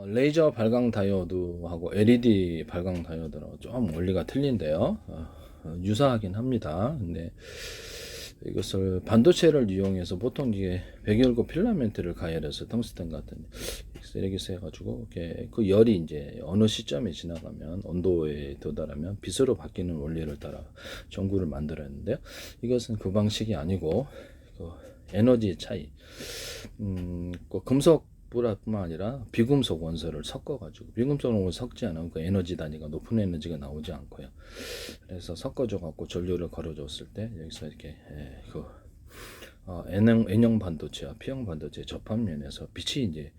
레이저 발광 다이오드하고 LED 발광 다이오드는 좀 원리가 틀린데요. 유사하긴 합니다. 근데 이것을 반도체를 이용해서 보통 이게 백열고 필라멘트를 가열해서 텅스텐 같은 쓰레기스 해가지고 그 열이 이제 어느 시점에 지나가면 온도에 도달하면 빛으로 바뀌는 원리를 따라 전구를 만들었는데요. 이것은 그 방식이 아니고 그 에너지 차이, 그 금속 뿐만 아니라 비금속 원소를 섞어가지고 비금속 원소를 섞지 않으면 그 에너지 단위가 높은 에너지가 나오지 않고요. 그래서 섞어줘 갖고 전류를 걸어줬을 때 여기서 이렇게 N형 반도체와 P형 반도체 접합면에서 빛이 이제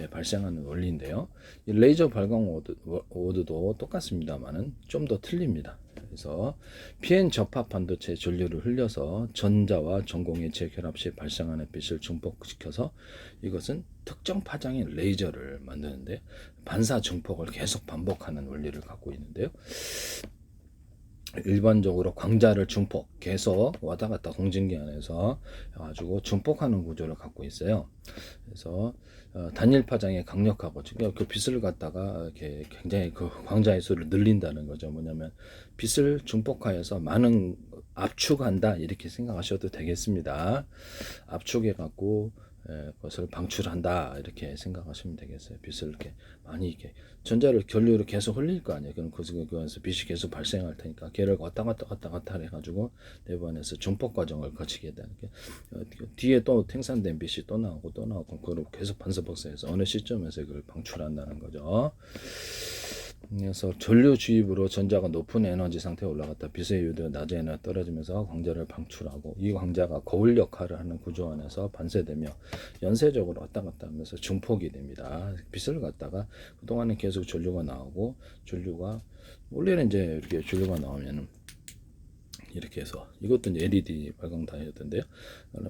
발생하는 원리인데요. 이 레이저 발광 오드도 똑같습니다만은 좀 더 틀립니다. 그래서 PN 접합 반도체 전류를 흘려서 전자와 전공의 재결합 시 발생하는 빛을 증폭시켜서 이것은 특정 파장의 레이저를 만드는데 반사 증폭을 계속 반복하는 원리를 갖고 있는데요. 일반적으로 광자를 증폭 계속 왔다 갔다 공진기 안에서 가지고 증폭하는 구조를 갖고 있어요. 그래서 단일 파장이 강력하고 그 빛을 갖다가 이렇게 굉장히 그 광자의 수를 늘린다는 거죠. 뭐냐면 빛을 증폭하여서 많은 압축한다 이렇게 생각하셔도 되겠습니다. 압축해 갖고 것을 방출한다 이렇게 생각하시면 되겠어요. 빛을 이렇게 많이 이렇게 전자를 전류로 계속 흘릴 거 아니에요. 그럼 그거에서 빛이 계속 발생할 테니까 걔를 왔다 갔다 해가지고 내부안에서 증폭 과정을 거치게 되는 게 뒤에 또 생산된 빛이 또 나오고 그걸 계속 반사복사해서 어느 시점에서 그걸 방출한다는 거죠. 그래서 전류 주입으로 전자가 높은 에너지 상태에 올라갔다 빛의 유도 낮은 에너지 떨어지면서 광자를 방출하고 이 광자가 거울 역할을 하는 구조 안에서 반사되며 연쇄적으로 왔다 갔다 하면서 증폭이 됩니다. 빛을 갖다가 그동안은 계속 전류가 나오고 전류가 원래는 이제 이렇게 전류가 나오면은 이렇게 해서 이것도 이제 LED 발광 다이오드인데요.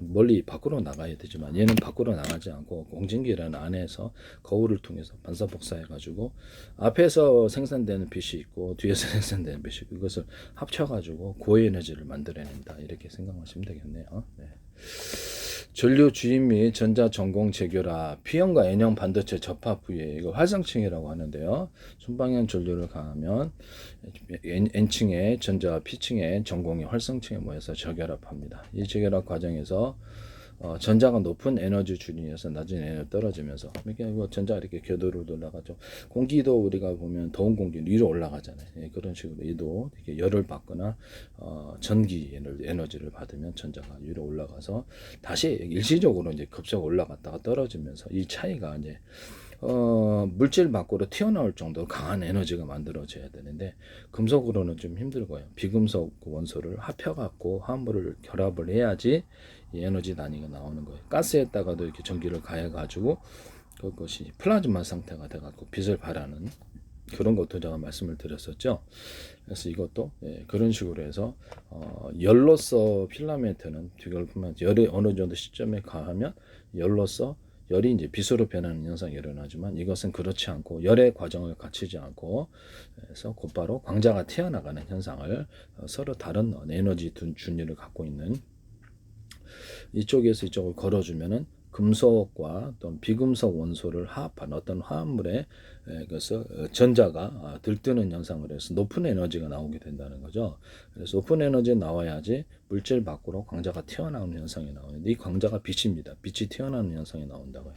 멀리 밖으로 나가야 되지만 얘는 밖으로 나가지 않고 공진기라는 안에서 거울을 통해서 반사 복사해 가지고 앞에서 생산되는 빛이 있고 뒤에서 생산되는 빛이 있고 이것을 합쳐 가지고 고에너지를 만들어낸다 이렇게 생각하시면 되겠네요. 네. 전류 주입 및 전자 전공 재결합 P형과 N형 반도체 접합 부위에 이거 활성층이라고 하는데요. 순방향 전류를 가하면 N층의 전자와 P층의 전공이 활성층에 모여서 재결합합니다. 이 재결합 과정에서 전자가 높은 에너지 준위에서 낮은 에너지 떨어지면서 이렇게 전자가 이렇게 궤도로 올라가죠. 공기도 우리가 보면 더운 공기 위로 올라가잖아요. 예, 그런 식으로 이도 이렇게 열을 받거나 전기 에너지를 받으면 전자가 위로 올라가서 다시 일시적으로 이제 급속 올라갔다가 떨어지면서 이 차이가 이제 물질 밖으로 튀어나올 정도로 강한 에너지가 만들어져야 되는데 금속으로는 좀 힘들고요. 비금속 원소를 합혀갖고 화합물을 결합을 해야지 이 에너지 단위가 나오는 거예요. 가스에다가도 이렇게 전기를 가해가지고 그것이 플라즈마 상태가 돼갖고 빛을 발하는 그런 것도 제가 말씀을 드렸었죠. 그래서 이것도 그런 식으로 해서 열로서 필라멘트는 열이 어느 정도 시점에 가하면 열로서 열이 이제 빛으로 변하는 현상이 일어나지만 이것은 그렇지 않고 열의 과정을 거치지 않고 그래서 곧바로 광자가 튀어나가는 현상을 서로 다른 에너지 준위를 갖고 있는 이쪽에서 이쪽을 걸어주면은 금속과 또는 비금속 원소를 화합한 어떤 화합물에 그래서 전자가 들뜨는 현상을 해서 높은 에너지가 나오게 된다는 거죠. 그래서 높은 에너지 나와야지 물질 밖으로 광자가 튀어나오는 현상이 나오는데 이 광자가 빛입니다. 빛이 튀어나오는 현상이 나온다고요.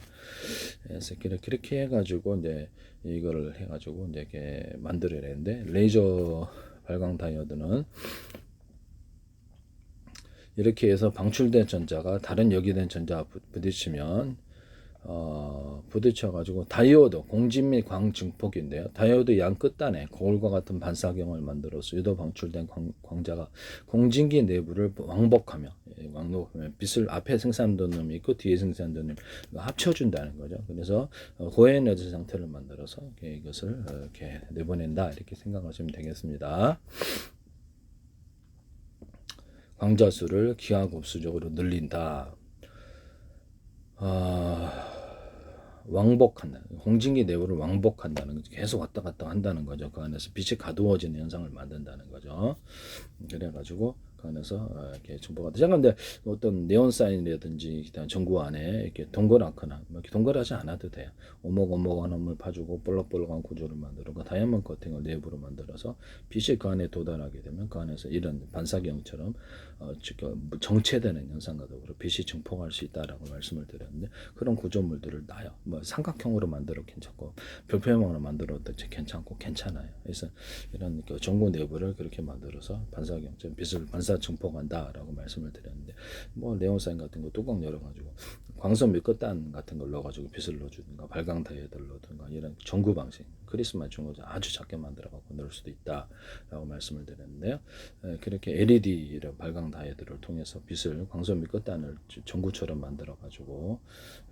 그래서 그렇게 해가지고 이제 이거를 해가지고 이제 이렇게 만들어내는데 레이저 발광 다이오드는 이렇게 해서 방출된 전자가 다른 역이된 전자와 부딪히면 부딪혀가지고 다이오드 공진 및 광증폭인데요. 다이오드 양 끝단에 거울과 같은 반사경을 만들어서 유도 방출된 광자가 공진기 내부를 왕복하며 빛을 앞에 생산된 놈이 있고 뒤에 생산된 놈이 합쳐준다는 거죠. 그래서 고에너지 상태를 만들어서 이것을 이렇게 내보낸다 이렇게 생각하시면 되겠습니다. 광자수를 기하급수적으로 늘린다. 왕복한다. 공진기 내부를 왕복한다는 거죠. 계속 왔다 갔다 한다는 거죠. 그 안에서 빛이 가두어지는 현상을 만든다는 거죠. 그래가지고 그 안에서 이렇게 정보가 잠깐데 어떤 네온 사인이라든지 일단 전구 안에 이렇게 동그랗거나 뭐 이렇게 동그랗지 않아도 돼요. 오목오목한 홈을 파주고 볼록볼록한 구조를 만들고 다이아몬드 코팅을 내부로 만들어서 빛이 그 안에 도달하게 되면 그 안에서 이런 반사경처럼 정체되는 현상과 더불어 빛이 증폭할 수 있다라고 말씀을 드렸는데 그런 구조물들을 놔요. 뭐 삼각형으로 만들어 괜찮고 별표형으로 만들어도 괜찮고 괜찮아요. 그래서 이런 그 전구 내부를 그렇게 만들어서 반사경처럼 빛을 반사 증폭한다라고 말씀을 드렸는데 뭐 네온사인 같은 거 뚜껑 열어가지고 광선 밑끝단 같은 걸 넣어가지고 빛을 넣어주든가 발광 다이어드를 넣든가 이런 전구 방식 크리스마 중고자 아주 작게 만들어갖고 넣을 수도 있다라고 말씀을 드렸는데요. 그렇게 LED를 발광 다이어드를 통해서 빛을 광선 밑끝단을 전구처럼 만들어가지고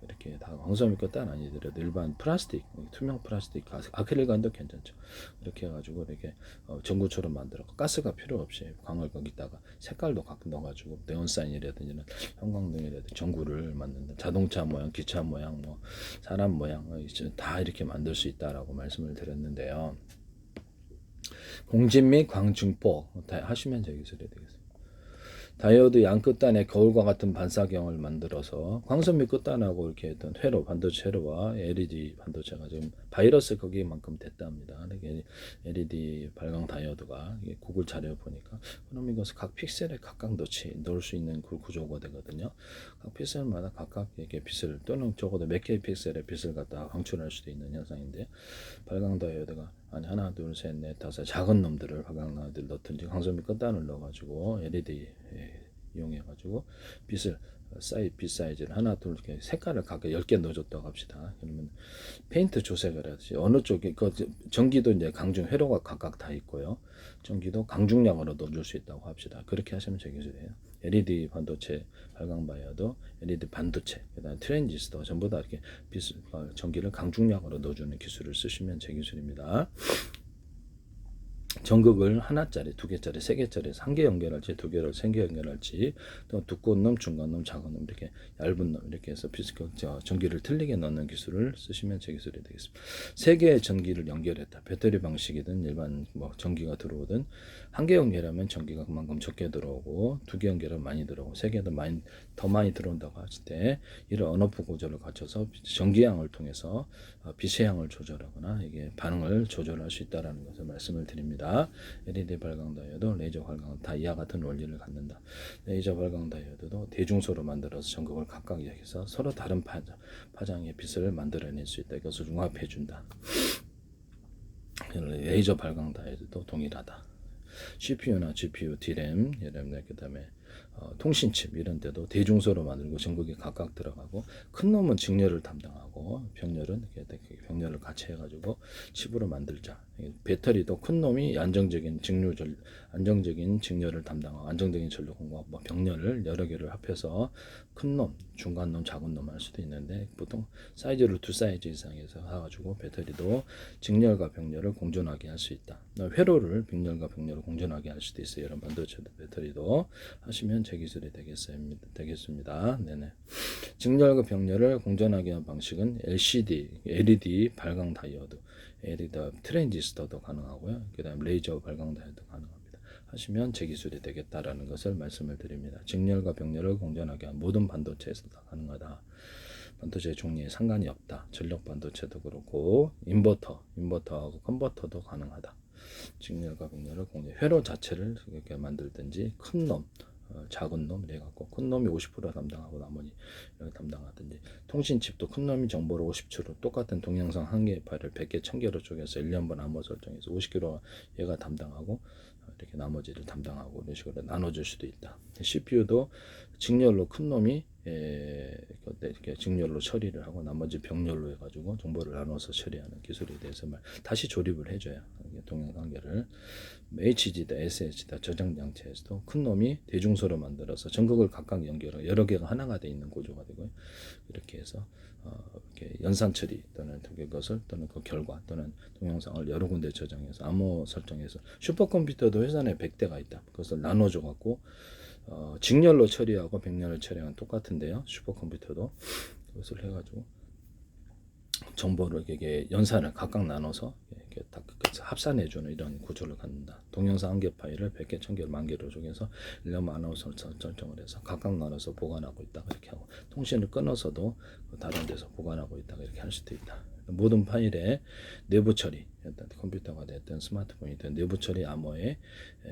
이렇게 다 광선 밑끝단 아니더라도 일반 플라스틱 투명 플라스틱 아크릴관도 괜찮죠. 이렇게 해가지고 이렇게 전구처럼 만들어 가스가 필요 없이 광을 거기다가 색깔도 가끔 넣어가지고 네온사인이라든지 형광등이라든지 전구를 만든다. 자동차 모양, 기차 모양, 뭐 사람 모양 다 이렇게 만들 수 있다라고 말씀을 드렸는데요. 공진 및 광증폭 하시면 제 기술이 되겠습니다. 다이오드 양 끝단에 거울과 같은 반사경을 만들어서 광선 밑 끝단하고 이렇게 했던 회로 반도체 회로와 LED 반도체가 지금 바이러스 거기만큼 됐답니다. LED 발광 다이오드가 구글 자료 보니까 그럼 이것을 각 픽셀에 각각 넣을 수 있는 구조가 되거든요. 각 픽셀마다 각각 이렇게 빛을 또는 적어도 몇 개의 픽셀의 빛을 갖다 방출할 수도 있는 현상인데 발광 다이오드가 아니 하나 둘 셋 넷 다섯 작은 놈들을 발광 다이오드를 넣든지 광선 밑 끝단을 넣어가지고 LED 이용해가지고 빛을 빛 사이즈를 하나 둘 이렇게 색깔을 각각 10개 넣어줬다고 합시다. 그러면 페인트 조색을 하듯이 어느 쪽에 그 전기도 이제 강중 회로가 각각 다 있고요. 전기도 강중량으로 넣어줄 수 있다고 합시다. 그렇게 하시면 제 기술이에요. LED 반도체 발광 바이오도 LED 반도체 그다음 트랜지스터 전부 다 이렇게 빛을 전기를 강중량으로 넣어주는 기술을 쓰시면 제 기술입니다. 전극을 하나짜리, 두 개짜리, 세 개짜리에서 한 개 연결할지, 두 개를 세 개 연결할지, 또 두꺼운 놈, 중간 놈, 작은 놈 이렇게 얇은 놈 이렇게 해서 전기를 틀리게 넣는 기술을 쓰시면 제 기술이 되겠습니다. 세 개의 전기를 연결했다. 배터리 방식이든 일반 뭐 전기가 들어오든 한 개 연결하면 전기가 그만큼 적게 들어오고 두 개 연결하면 많이 들어오고 세 개도 더 많이 들어온다고 하실 때 이런 언오프 구조를 갖춰서 전기양을 통해서 빛의 양을 조절하거나 이게 반응을 조절할 수 있다라는 것을 말씀을 드립니다. LED 발광 다이오드, 레이저 발광 다 이와 같은 원리를 갖는다. 레이저 발광 다이오드도 대중소로 만들어서 전극을 각각 이야기해서 서로 다른 파장의 빛을 만들어낼 수 있다. 이것을 융합해 준다. 레이저 발광 다이오드도 동일하다. CPU나 GPU, DRAM, 그다음에 통신칩 이런 데도 대중소로 만들고 전극이 각각 들어가고 큰 놈은 직렬을 담당하고 병렬은 병렬을 같이 해가지고 칩으로 만들자. 배터리도 큰 놈이 안정적인 직렬을 담당하고 안정적인 전력 공급 병렬을 여러 개를 합해서 큰 놈, 중간 놈, 작은 놈 할 수도 있는데 보통 사이즈를 두 사이즈 이상해서 해가지고 배터리도 직렬과 병렬을 공존하게 할 수 있다. 회로를 병렬과 병렬을 공존하게 할 수도 있어요. 이런 반도체도 배터리도 하시면 제 기술이 되겠습니다. 네네. 직렬과 병렬을 공존하게 하는 방식은 LCD, LED 발광 다이오드, LED 트랜지스터도 가능하고요. 그다음 레이저 발광 다이오드 가능합니다. 하시면 제 기술이 되겠다라는 것을 말씀을 드립니다. 직렬과 병렬을 공존하게 하는 모든 반도체에서 다 가능하다. 반도체 종류에 상관이 없다. 전력 반도체도 그렇고 인버터하고 컨버터도 가능하다. 직렬과 병렬을 회로 자체를 이렇게 만들든지 큰 놈, 작은 놈 이래갖고 큰 놈이 50% 담당하고 나머지 이렇게 담당하든지 통신칩도 큰 놈이 정보를 50초로 똑같은 동영상 한 개의 파일을 100개, 1000개로 쪼개서 1년번 암호 설정해서 50kg 얘가 담당하고 이렇게 나머지를 담당하고 이런 식으로 나눠줄 수도 있다. CPU도 직렬로 큰 놈이 이렇게 직렬로 처리를 하고 나머지 병렬로 해가지고 정보를 나눠서 처리하는 기술에 대해서 다시 조립을 해줘요. 동영상계를 HD다, SSD다 저장 장치에서도 큰 놈이 대중소로 만들어서 전극을 각각 연결하고 여러 개가 하나가 돼 있는 구조가 되고요. 이렇게 해서 이렇게 연산 처리 또는 그것을 또는 그 결과 또는 동영상을 여러 군데 저장해서 암호 설정해서 슈퍼컴퓨터도 회사 내 100대가 있다. 그것을 나눠줘 갖고 직렬로 처리하고 병렬로 처리하는 똑같은데요. 슈퍼컴퓨터도 그것을 해가지고 정보를 이렇게 연산을 각각 나눠서 이렇게 딱 합산해주는 이런 구조를 갖는다. 동영상 1개 파일을 100개, 1000개, 10,000개로 쪼개서 1년 만화우선 설정을 해서 각각 나눠서 보관하고 있다. 이렇게 하고 통신을 끊어서도 다른 데서 보관하고 있다. 이렇게 할 수도 있다. 모든 파일의 내부 처리, 컴퓨터가 됐든 스마트폰이 됐든 내부 처리 암호에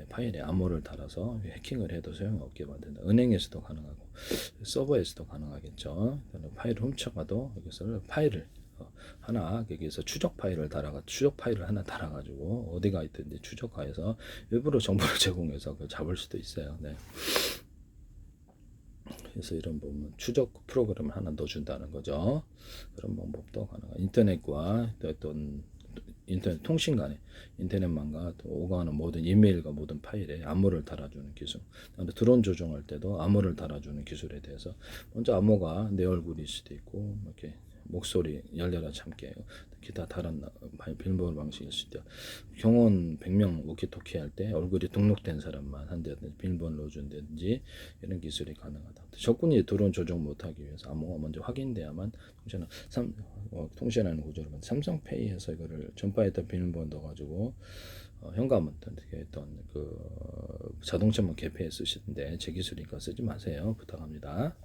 파일에 암호를 달아서 해킹을 해도 소용없게 만든다. 은행에서도 가능하고 서버에서도 가능하겠죠. 파일을 훔쳐가도 여기서 파일을 하나 여기서 추적 파일을 하나 달아가지고 어디가 있든지 추적해서 일부러 정보를 제공해서 잡을 수도 있어요. 네. 그래서 이런 부분 추적 프로그램을 하나 넣어준다는 거죠. 그런 방법도 가능한. 인터넷과 어떤 인터넷 통신 간에 인터넷망과 또 오가는 모든 이메일과 모든 파일에 암호를 달아주는 기술. 드론 조종할 때도 암호를 달아주는 기술에 대해서 먼저 암호가 내 얼굴일 수도 있고 이렇게 목소리 열려라 참게 기타 다른 빌보드 방식일 수도 있고 경호원 100명 워키토키 할 때 얼굴이 등록된 사람만 한다든지 빌보드 넣어준다든지 이런 기술이 가능하다. 적군이 드론 조종 못하기 위해서 암호가 먼저 확인돼야만 통신하는 구조를 삼성페이에서 이거를 전파했던 비밀번호 넣어가지고 현금은 어떤 그 자동차만 개폐해 쓰시는데 제 기술이니까 쓰지 마세요. 부탁합니다.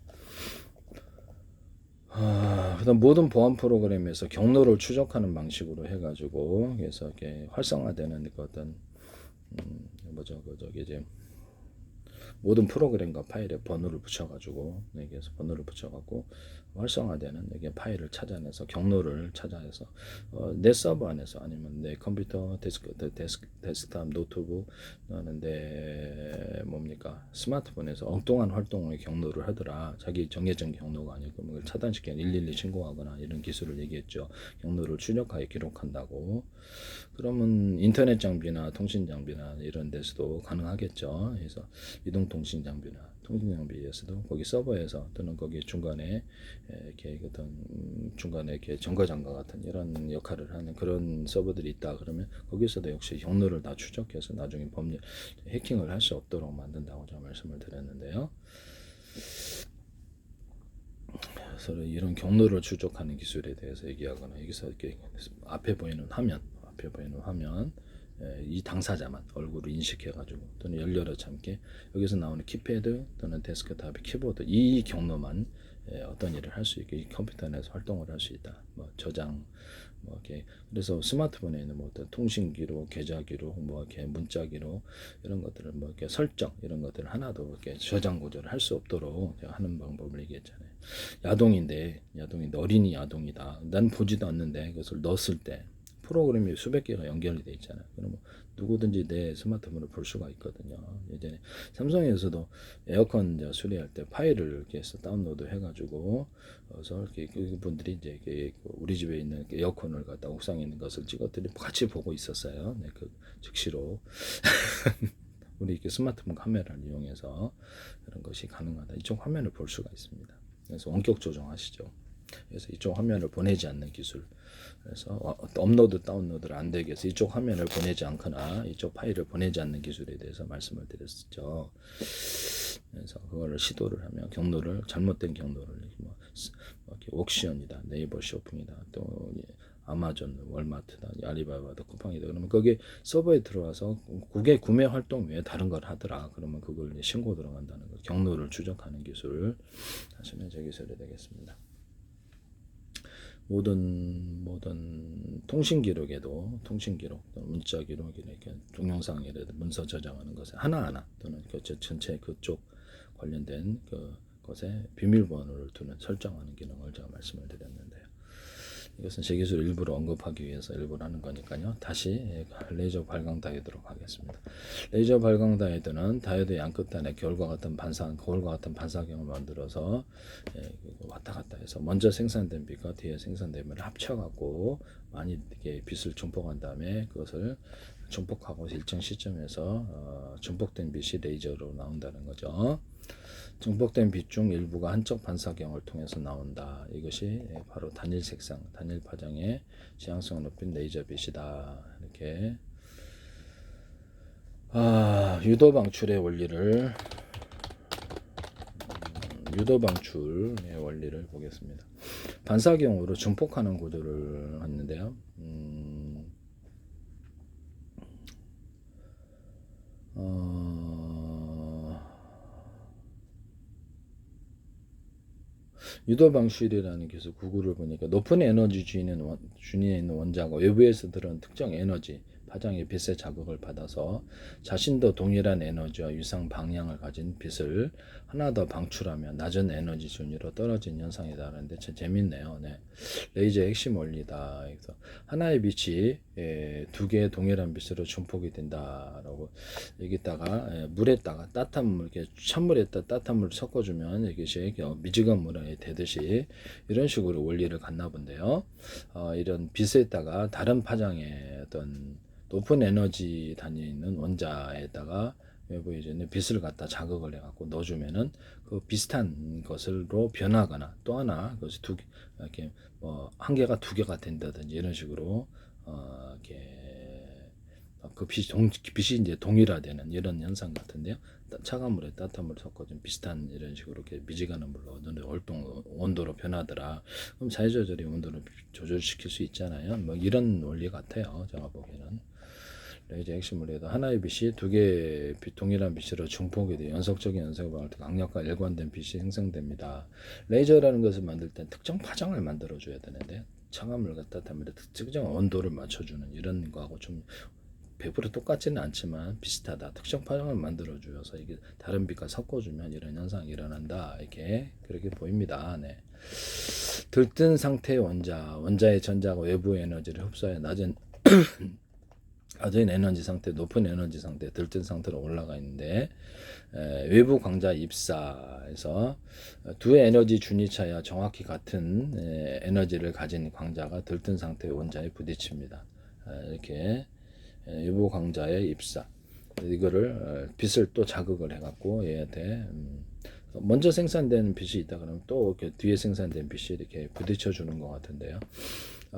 그다음 모든 보안 프로그램에서 경로를 추적하는 방식으로 해가지고 그래서 이렇게 활성화되는 그 어떤 이제 모든 프로그램과 파일에 번호를 붙여가지고 여기에서 번호를 붙여갖고 활성화되는 여기 파일을 찾아내서 경로를 찾아내서 내 서버 안에서 아니면 내 컴퓨터 데스크탑 노트북 나는 내 스마트폰에서 엉뚱한 활동의 경로를 하더라. 자기 정해진 경로가 아니고 그걸 차단시켜 112 신고하거나 이런 기술을 얘기했죠. 경로를 추적하여 기록한다고. 그러면 인터넷 장비나 통신 장비나 이런 데서도 가능하겠죠. 그래서 이동통신 장비나 통신 장비에서도 거기 서버에서 또는 거기 중간에 이렇게 어떤 중간에 이렇게 정거장과 같은 이런 역할을 하는 그런 서버들이 있다. 그러면 거기서도 역시 경로를 다 추적해서 나중에 법률 해킹을 할 수 없도록 만든다고 제가 말씀을 드렸는데요. 그래서 이런 경로를 추적하는 기술에 대해서 얘기하거나 여기서 이렇게 앞에 보이는 화면 이 당사자만 얼굴을 인식해가지고 또는 열려라 참게 여기서 나오는 키패드 또는 데스크탑의 키보드 이 경로만 어떤 일을 할 수 있게 컴퓨터 내에서 활동을 할 수 있다. 저장 이렇게 그래서 스마트폰에 있는 어떤 통신 기록, 계좌 기록, 이렇게 문자 기록 이런 것들을 이렇게 설정 이런 것들을 하나도 이렇게 저장 구조를 할 수 없도록 하는 방법을 얘기했잖아요. 야동인데 어린이 야동이다. 난 보지도 않는데 그것을 넣었을 때 프로그램이 수백 개가 연결이 돼 있잖아요. 그러면 누구든지 내 스마트폰을 볼 수가 있거든요. 예전에 삼성에서도 에어컨 수리할 때 파일을 이렇게 해서 다운로드 해가지고 그래서 이렇게 그분들이 이제 우리 집에 있는 에어컨을 갖다 옥상에 있는 것을 찍었더니 같이 보고 있었어요. 네, 그 즉시로 우리 이렇게 스마트폰 카메라를 이용해서 그런 것이 가능하다. 이쪽 화면을 볼 수가 있습니다. 그래서 원격 조정하시죠. 그래서 이쪽 화면을 보내지 않는 기술. 그래서 업로드 다운로드를 안 되게 해서 이쪽 화면을 보내지 않거나 이쪽 파일을 보내지 않는 기술에 대해서 말씀을 드렸었죠. 그래서 그거를 시도를 하면 경로를 잘못된 경로를 이렇게 옥션이다, 네이버 쇼핑이다, 또 아마존, 월마트다, 알리바바다, 쿠팡이다. 그러면 거기 서버에 들어와서 구매 활동 외에 다른 걸 하더라. 그러면 그걸 신고 들어간다는 거. 경로를 추적하는 기술 하시면 제 기술이 되겠습니다. 모든 통신 기록에도 통신 기록, 문자 기록 이렇게 동영상이라든 문서 저장하는 것에 하나하나 또는 그 전체 그쪽 관련된 그 것에 비밀번호를 두는 설정하는 기능을 제가 말씀을 드렸는데요. 이것은 제 기술을 일부러 언급하기 위해서 일부러 하는 거니까요. 다시 레이저 발광 다이오드로 가겠습니다. 레이저 발광 다이오드는 다이오드 양끝단에 거울과 같은 반사경을 만들어서 왔다 갔다 해서 먼저 생산된 빛과 뒤에 생산된 빛을 합쳐갖고 많이 이렇게 빛을 증폭한 다음에 그것을 증폭하고 일정 시점에서 증폭된 빛이 레이저로 나온다는 거죠. 증폭된 빛 중 일부가 한쪽 반사경을 통해서 나온다. 이것이 바로 단일 색상, 단일 파장의 지향성을 높인 레이저 빛이다. 이렇게 유도 방출의 원리를 보겠습니다. 반사경으로 증폭하는 구조를 했는데요. 유도 방출이라는 기술 구글을 보니까 높은 에너지 주인에 있는 원자가 외부에서 들어온 특정 에너지 파장의 빛의 자극을 받아서 자신도 동일한 에너지와 유상 방향을 가진 빛을 하나 더 방출하면 낮은 에너지 준위로 떨어진 현상이다라는데 참 재밌네요. 네. 레이저의 핵심 원리다. 그래서 하나의 빛이 두 개의 동일한 빛으로 증폭이 된다라고 여기다가 물에다가 따뜻한 물, 이렇게 찬물에다 따뜻한 물을 섞어주면 이것이 미지근 물에 되듯이 이런 식으로 원리를 갖나 본데요. 이런 빛에다가 다른 파장의 어떤 높은 에너지 단위에 있는 원자에다가 외부에 있는 빛을 갖다 자극을 해갖고 넣어주면은 그 비슷한 것으로 변하거나 또 하나 그것이 두 개, 이렇게 뭐 한 개가 두 개가 된다든지 이런 식으로 이렇게 그 빛이 이제 동일화되는 이런 현상 같은데요. 차가운 물에 따뜻한 물을 섞어 좀 비슷한 이런 식으로 이렇게 미지근한 물로 넣는데 월동 온도로 변하더라. 그럼 자유조절이 온도를 조절시킬 수 있잖아요. 뭐 이런 원리 같아요. 제가 보기에는. 레이저 핵심물에도 하나의 빛이 두 개의 동일한 빛으로 증폭이 돼 연속적인 연속을 받을 때 강력과 일관된 빛이 생성됩니다. 레이저라는 것을 만들 때 특정 파장을 만들어 줘야 되는데 차가운 물 갖다 담으면 특정 온도를 맞춰주는 이런 거하고 좀 100% 똑같지는 않지만 비슷하다. 특정 파장을 만들어 주어서 이게 다른 빛과 섞어주면 이런 현상이 일어난다. 이렇게 그렇게 보입니다. 네. 들뜬 상태의 원자의 전자가 외부 에너지를 흡수하여 낮은 에너지 상태, 높은 에너지 상태, 들뜬 상태로 올라가 있는데 외부 광자 입사에서 두 에너지 준위차야 정확히 같은 에너지를 가진 광자가 들뜬 상태의 원자에 부딪힙니다. 이렇게 외부 광자의 입사 이거를 빛을 또 자극을 해갖고 얘한테 먼저 생산된 빛이 있다 그러면 또 이렇게 뒤에 생산된 빛이 이렇게 부딪혀 주는 것 같은데요.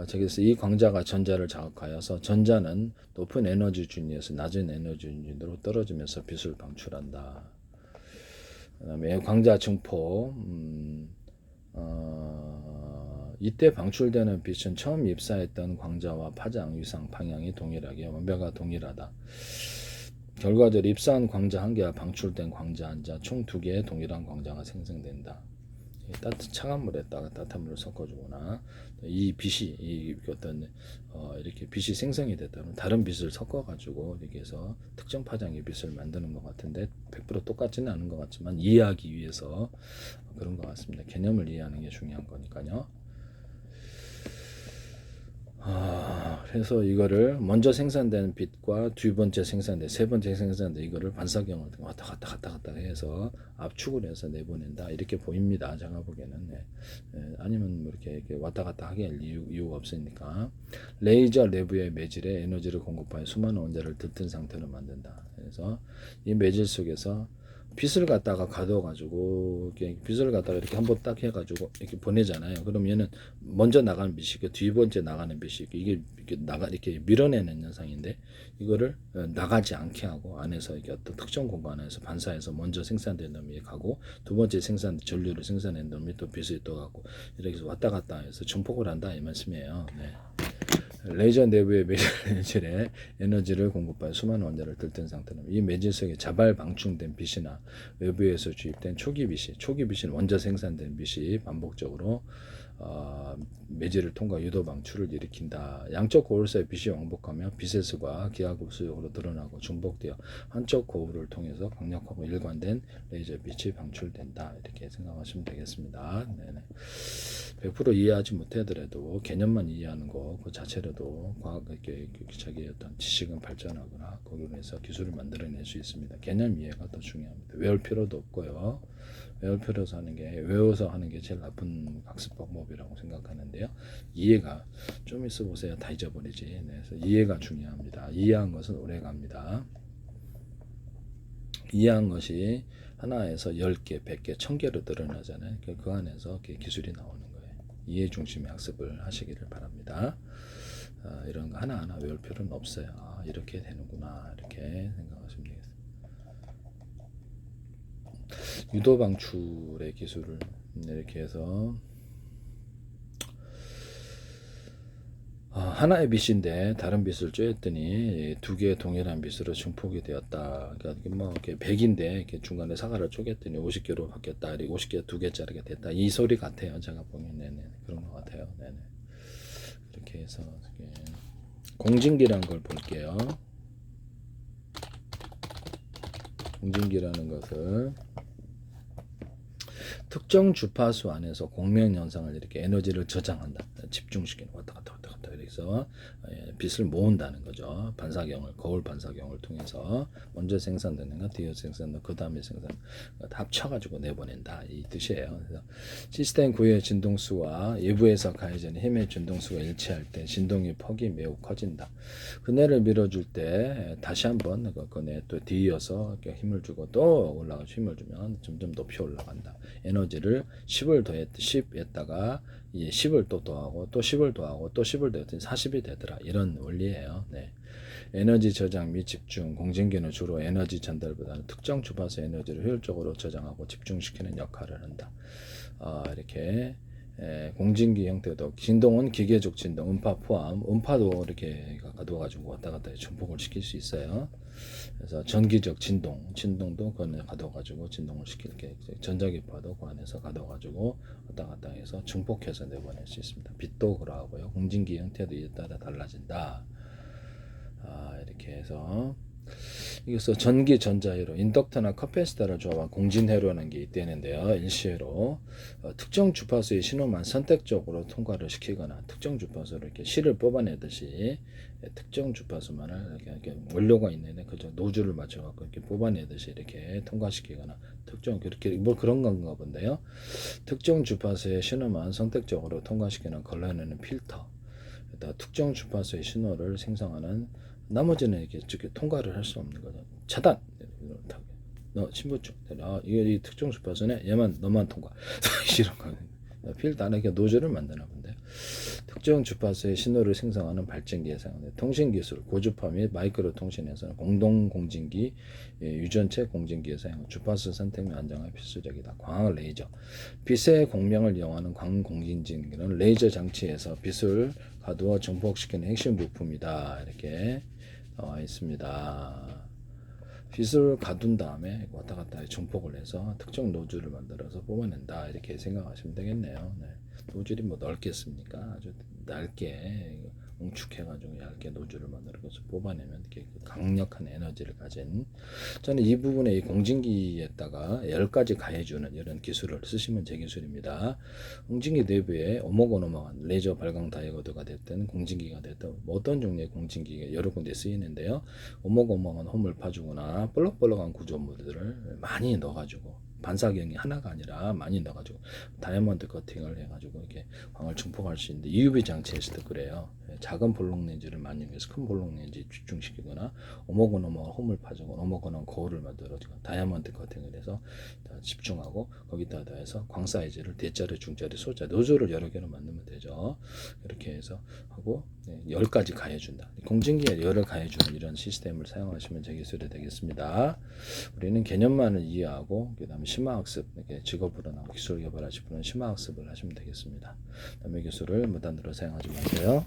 저기서 이 광자가 전자를 자극하여서 전자는 높은 에너지 준위에서 낮은 에너지 준위로 떨어지면서 빛을 방출한다. 그다음에 광자 증폭 이때 방출되는 빛은 처음 입사했던 광자와 파장, 위상, 방향이 동일하게 원배가 동일하다. 결과적으로 입사한 광자 한 개와 방출된 광자 한 자, 총 두 개의 동일한 광자가 생성된다. 차가운 물에다가 따뜻한 물을 섞어주거나 이 빛이 이 어떤 이렇게 빛이 생성이 됐다면 다른 빛을 섞어가지고 이렇게 해서 특정 파장의 빛을 만드는 것 같은데 100% 똑같지는 않은 것 같지만 이해하기 위해서 그런 것 같습니다. 개념을 이해하는 게 중요한 거니까요. 그래서 이거를 먼저 생산된 빛과 두 번째 생산된 세 번째 생산된 이거를 반사경을 왔다 갔다 해서 압축을 해서 내보낸다 이렇게 보입니다. 제가 보기에는 아니면 뭐 이렇게 왔다 갔다 하게 할 이유가 없으니까 레이저 내부의 매질에 에너지를 공급하여 수많은 원자를 들뜬 상태로 만든다. 그래서 이 매질 속에서 빛을 갖다가 가둬가지고 빛을 갖다가 이렇게 한번 딱 해가지고 이렇게 보내잖아요. 그럼 얘는 먼저 나가는 빛이 있고 뒤 번째 나가는 빛이 있고 이게 이렇게 밀어내는 현상인데 이거를 나가지 않게 하고 안에서 이게 어떤 특정 공간에서 반사해서 먼저 생산된 놈이 가고 두 번째 전류를 생산한 놈이 또 빛을 또 가고 이렇게 해서 왔다 갔다 해서 증폭을 한다 이 말씀이에요. 네. 레이저 내부의 매질에 에너지를 공급하여 수많은 원자를 들뜬 상태는 이 매질 속에 자발 방충된 빛이나 외부에서 주입된 초기 빛은 먼저 생산된 빛이 반복적으로 매질을 통과 유도 방출을 일으킨다. 양쪽 거울 사이 빛이 왕복하며 빛의 수가 기하급수적으로 늘어나고 중복되어 한쪽 거울을 통해서 강력하고 일관된 레이저 빛이 방출된다. 이렇게 생각하시면 되겠습니다. 네네. 100% 이해하지 못하더라도 개념만 이해하는 거 그 자체로도 과학의 자기 어떤 지식은 발전하거나 거기로 해서 기술을 만들어낼 수 있습니다. 개념 이해가 더 중요합니다. 외울 필요도 없고요. 외워서 하는 게 제일 나쁜 학습 방법이라고 생각하는데요. 이해가 좀 있어 보세요. 다 잊어버리지. 그래서 이해가 중요합니다. 이해한 것은 오래갑니다. 이해한 것이 하나에서 10개, 100개, 1000개로 늘어나잖아요. 그 안에서 기술이 나오는 거예요. 이해 중심의 학습을 하시기를 바랍니다. 이런 거 하나하나 외울 필요는 없어요. 이렇게 되는구나 이렇게 생각하시면 되겠습니다. 유도 방출의 기술을 이렇게 해서 하나의 빛인데 다른 빛을 쬐었더니 두 개의 동일한 빛으로 증폭이 되었다. 그러니까 뭐 이렇게 100인데 이렇게 중간에 사과를 쪼갰더니 50개로 바뀌었다. 그리고 50개 두 개짜리가 됐다. 이 소리 같아요. 제가 보면 네네 그런 것 같아요. 네네 이렇게 해서 공진기라는 걸 볼게요. 공진기라는 것을 특정 주파수 안에서 공명 현상을 이렇게 에너지를 저장한다. 집중시키는 왔다 갔다 왔다 갔다 이래서 빛을 모은다는 거죠. 반사경을 거울 반사경을 통해서 먼저 생산되는 거 뒤에 생산되는 그 다음에 생산 다 합쳐가지고 내보낸다 이 뜻이에요. 그래서 시스템 구의 진동수와 외부에서 가해지는 힘의 진동수가 일치할 때 진동의 폭이 매우 커진다. 그네를 밀어줄 때 다시 한번 그네 또 뒤이어서 힘을 주고 또 올라가서 힘을 주면 점점 높이 올라간다. 에너지를 10을 더했 10 했다가 이제 10을 또 더하고 또 10을 더하고 또 10을 더했더니 40이 되더라. 이런 원리예요. 네. 에너지 저장 및 집중, 공진기는 주로 에너지 전달보다는 특정 주파수 에너지를 효율적으로 저장하고 집중시키는 역할을 한다. 이렇게 공진기 형태도 진동은 기계적 진동, 음파 포함, 음파도 이렇게 가둬가지고 왔다 갔다 증폭을 시킬 수 있어요. 그래서 전기적 진동도 그 안에 가둬가지고 진동을 시킬게 전자기파도 그 안에서 가둬가지고 왔다 갔다 해서 증폭해서 내보낼 수 있습니다. 빛도 그러하고요. 공진기 형태도 이에 따라 달라진다. 이렇게 해서 이것은 전기 전자회로 인덕터나 커패시터를 조합한 공진회로라는 게 있다는데요. 일시회로 특정 주파수의 신호만 선택적으로 통과를 시키거나 특정 주파수를 이렇게 실을 뽑아내듯이 특정 주파수만을 이렇게 원료가 있는데 그저 노즐을 맞춰갖고 이렇게 뽑아내듯이 이렇게 통과시키거나 특정 그렇게 뭐 그런 건가 본데요. 특정 주파수의 신호만 선택적으로 통과시키는 걸러내는 필터. 특정 주파수의 신호를 생성하는 나머지는 이렇게 통과를 할 수 없는 거죠. 차단. 너 신분증. 이게 이 특정 주파수네. 얘만 너만 통과. 이런 거. 필드 안에 노즐을 만드나 본데. 특정 주파수의 신호를 생성하는 발전기에 사용하는 통신기술, 고주파 및 마이크로 통신에서는 공동공진기, 유전체 공진기에 사용하는 주파수 선택 및 안정화 필수적이다. 광학 레이저, 빛의 공명을 이용하는 광공진기는 레이저 장치에서 빛을 가두어 증폭시키는 핵심 부품이다. 이렇게 나와 있습니다. 빛을 가둔 다음에 왔다 갔다 증폭을 해서 특정 노즐을 만들어서 뽑아낸다. 이렇게 생각하시면 되겠네요. 네. 노즐이 뭐 넓겠습니까? 아주 얇게 웅축해가지고 얇게 노즐을 만들어서 뽑아내면 이렇게 강력한 에너지를 가진 저는 이 부분에 이 공진기에다가 10가지 가해주는 이런 기술을 쓰시면 제 기술입니다. 공진기 내부에 오목오목한 레이저 발광 다이오드가 됐든 공진기가 됐든 뭐 어떤 종류의 공진기가 여러 군데 쓰이는데요. 오목오목한 홈을 파주거나 볼록볼록한 구조물들을 많이 넣어가지고 반사경이 하나가 아니라 많이 넣어가지고 다이아몬드 커팅을 해가지고 이렇게 광을 증폭할 수 있는데 UV 장치에서도 그래요. 작은 볼록 렌즈를 많이 이용해서 큰 볼록 렌즈에 집중시키거나 오목오목한 홈을 파주고 오목오목한 거울을 만들어주고 다이아몬드 커팅을 해서 집중하고 거기다 더해서 광 사이즈를 대자리, 중자리, 소자리 노즐을 여러 개로 만들면 되죠. 이렇게 해서 하고 10가지 가해준다. 공진기에 열을 가해주는 이런 시스템을 사용하시면 제 기술이 되겠습니다. 우리는 개념만을 이해하고 그 다음에 심화학습 이렇게 직업으로 나온 기술 개발하실 분은 심화학습을 하시면 되겠습니다. 남의 기술을 무단으로 사용하지 마세요.